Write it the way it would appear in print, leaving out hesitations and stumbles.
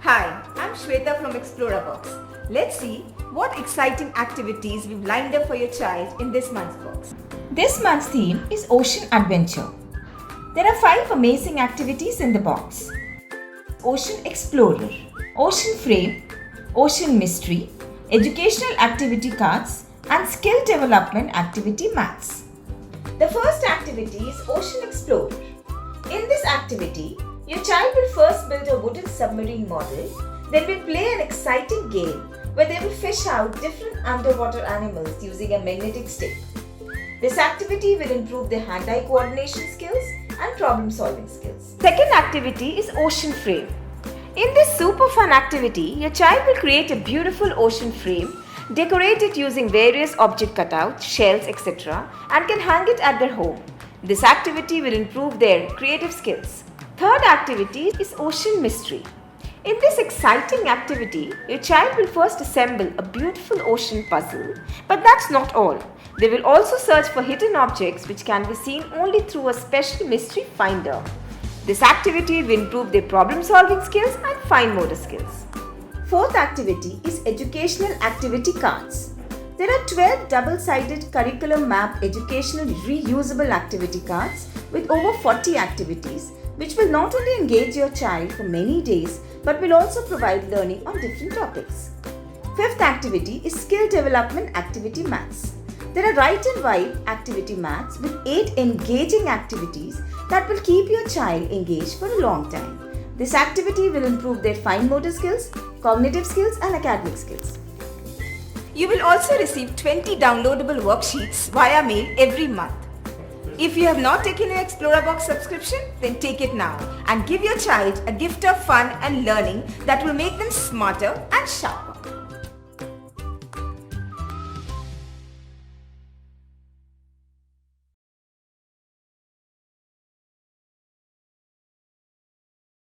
Hi, I'm Shweta from Xplorabox. Let's see what exciting activities we've lined up for your child in this month's box. This month's theme is Ocean Adventure. There are 5 amazing activities in the box. Ocean Explorer, Ocean Frame, Ocean Mystery, Educational Activity Cards and Skill Development Activity Maths. The first activity is Ocean Explorer. In this activity, your child will first build a wooden submarine model, then will play an exciting game where they will fish out different underwater animals using a magnetic stick. This activity will improve their hand-eye coordination skills and problem-solving skills. Second activity is Ocean Frame. In this super fun activity, your child will create a beautiful ocean frame, decorate it using various object cutouts, shells, etc. and can hang it at their home. This activity will improve their creative skills. Third activity is Ocean Mystery. In this exciting activity, your child will first assemble a beautiful ocean puzzle, but that's not all. They will also search for hidden objects which can be seen only through a special mystery finder. This activity will improve their problem-solving skills and fine motor skills. Fourth activity is Educational Activity Cards. There are 12 double-sided curriculum map educational reusable activity cards with over 40 activities which will not only engage your child for many days but will also provide learning on different topics. Fifth activity is Skill Development Activity Maths. There are write and vibe activity maths with 8 engaging activities that will keep your child engaged for a long time. This activity will improve their fine motor skills, cognitive skills and academic skills. You will also receive 20 downloadable worksheets via mail every month. If you have not taken your Xplorabox subscription, then take it now and give your child a gift of fun and learning that will make them smarter and sharper.